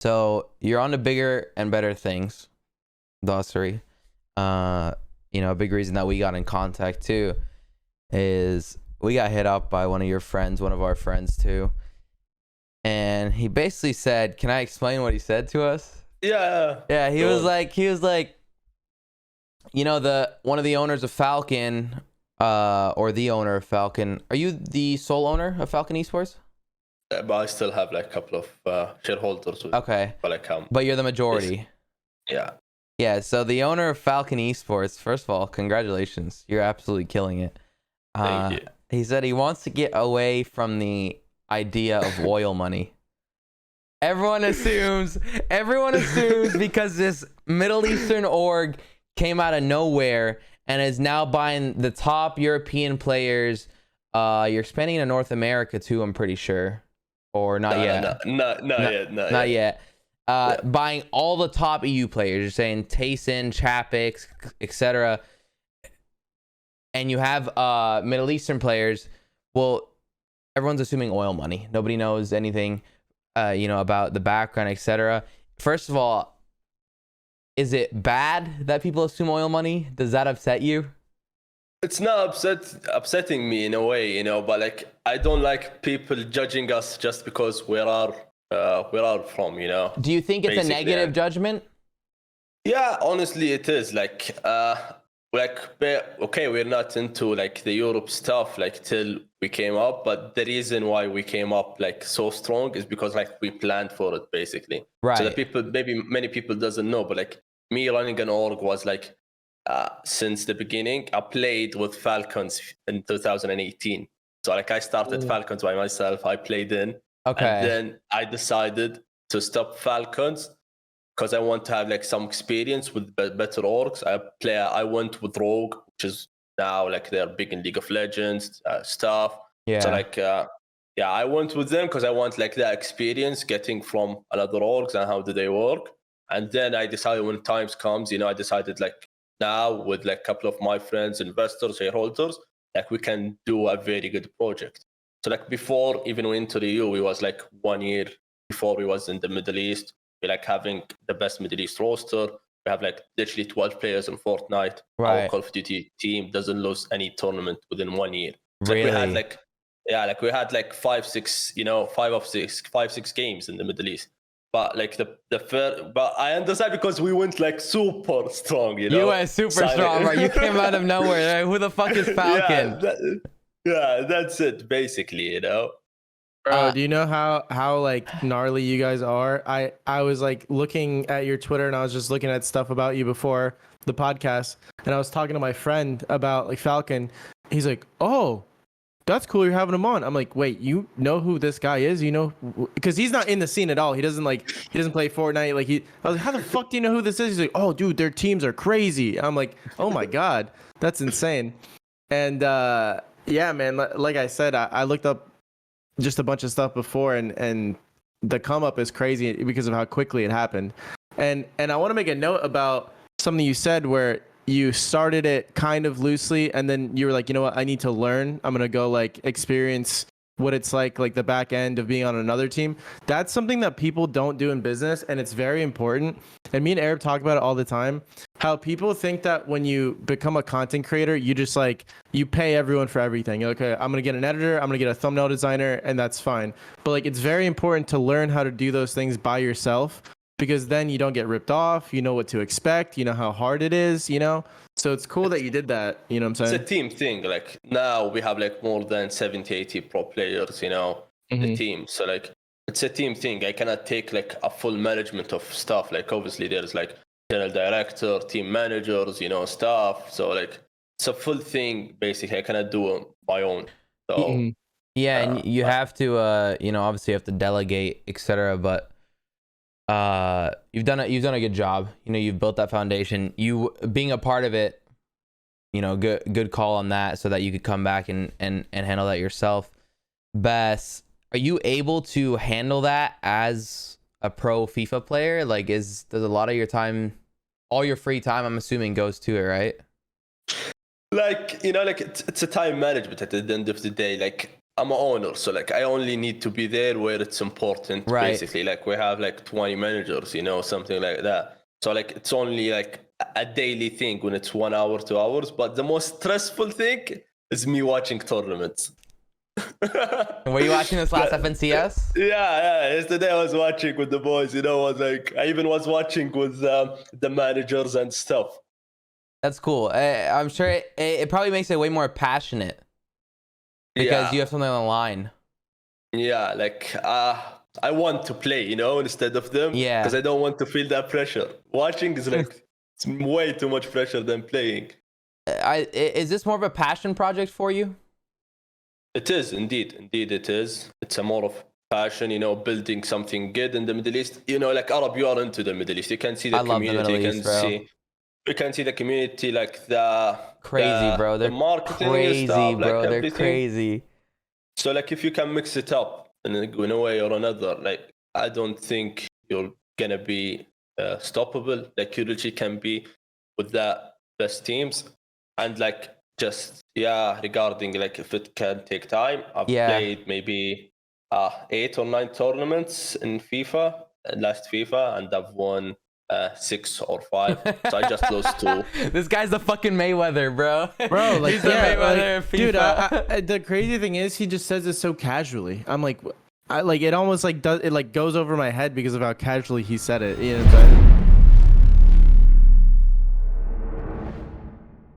So you're on to bigger and better things, Dossery. A big reason that we got in contact too is we got hit up by one of our friends too. And he basically said, can I explain what he said to us? Yeah. Yeah, he was like, one of the owners of Falcon, or the owner of Falcon. Are you the sole owner of Falcon Esports? But I still have like a couple of shareholders. Okay. But but you're the majority. Yeah. Yeah, so the owner of Falcon Esports, first of all, congratulations. You're absolutely killing it. Thank you. He said he wants to get away from the idea of oil money. Everyone assumes because this Middle Eastern org came out of nowhere and is now buying the top European players. You're expanding into North America too, I'm pretty sure. Or not yet. Not yet. Buying all the top EU players. You're saying Tayson, Chapix, etc. And you have Middle Eastern players. Well, everyone's assuming oil money. Nobody knows anything, about the background, etc. First of all, is it bad that people assume oil money? Does that upset you? It's not upsetting me in a way, but like I don't like people judging us just because where are from, Do you think it's basically a negative judgment? Yeah, honestly, it is. Okay, we're not into like the Europe stuff like till we came up, but the reason why we came up like so strong is because like we planned for it basically. Right. So many people doesn't know, but like me running an org was like since the beginning. I played with Falcons in 2018. So like I started Falcons by myself. I played in. Okay. And then I decided to stop Falcons because I want to have like some experience with better orgs. I went with Rogue, which is now like they're big in League of Legends stuff. Yeah. So like I went with them because I want like that experience getting from another orgs and how do they work. And then I decided when times comes, I decided like now with like a couple of my friends, investors, shareholders, like we can do a very good project. So like before even we into the EU, we was like 1 year before we was in the Middle East. We like having the best Middle East roster. We have like literally 12 players in Fortnite. Right. Our Call of Duty team doesnst lose any tournament within 1 year. So really? We had like 5-6 games in the Middle East. But like but I understand because we went like super strong, You went super strong, right? You came out of nowhere. Right? Who the fuck is Falcon? That's it, basically, Bro, do you know how like gnarly you guys are? I was like looking at your Twitter and I was just looking at stuff about you before the podcast, and I was talking to my friend about like Falcon. He's like, "Oh, that's cool. You're having him on." I'm like, "Wait, you know who this guy is? Because he's not in the scene at all. He doesn't play Fortnite. I was like, how the fuck do you know who this is?" He's like, "Oh, dude, their teams are crazy." I'm like, "Oh my god, that's insane." And yeah, man, like I said, I looked up just a bunch of stuff before, and the come up is crazy because of how quickly it happened. And I want to make a note about something you said where you started it kind of loosely and then you were like, you know what, I need to learn. I'm going to go like experience what it's like the back end of being on another team. That's something that people don't do in business, and it's very important. And me and Arab talk about it all the time, how people think that when you become a content creator, you just you pay everyone for everything. You're like, okay, I'm going to get an editor, I'm going to get a thumbnail designer, and that's fine. But it's very important to learn how to do those things by yourself, because then you don't get ripped off. You know what to expect. You know how hard it is, So it's cool that you did that. You know what I'm saying? It's a team thing. Like now we have like more than 70, 80 pro players, the team. So like it's a team thing. I cannot take like a full management of stuff. Like obviously there's like general director, team managers, stuff. So like it's a full thing basically. I cannot do it my own. So yeah, and you have to obviously you have to delegate, etc. But you've done a good job. You've built that foundation. You being a part of it, good call on that, so that you could come back and handle that yourself. Bess, are you able to handle that as a pro FIFA player? Does a lot of your time, all your free time, I'm assuming, goes to it, right? It's a time management at the end of the day. Like I'm an owner, so like I only need to be there where it's important. Right. Basically, like we have like 20 managers, you know, something like that. So like it's only like a daily thing when it's 1 hour, 2 hours. But the most stressful thing is me watching tournaments. Were you watching this last FNCS? Yeah. Yesterday I was watching with the boys. You know, I was like, I even was watching with the managers and stuff. That's cool. I'm sure it probably makes it way more passionate because you have something on the line. Yeah, like I want to play, you know, instead of them. Yeah. Because I don't want to feel that pressure. Watching is like it's way too much pressure than playing. Is this more of a passion project for you? It is indeed it is. It's a more of passion, you know, building something good in the Middle East. You know, like Arab, you are into the Middle East. You can see the community. Love the Middle East, bro. You can see the community, like the crazy, bro. They're the marketing crazy, stuff, bro. like They're crazy. So like if you can mix it up in a way or another, like I don't think you're gonna be stoppable. Like you literally can be with the best teams, and like just regarding like if it can take time, I've played maybe 8 or 9 tournaments in FIFA, last FIFA, and I've won 6 or 5. So I just lost 2. This guy's the fucking Mayweather, bro. Bro, like, he's the Mayweather of FIFA. Dude, the crazy thing is he just says it so casually. I'm like, it almost like it like goes over my head because of how casually he said it. You know what I'm saying?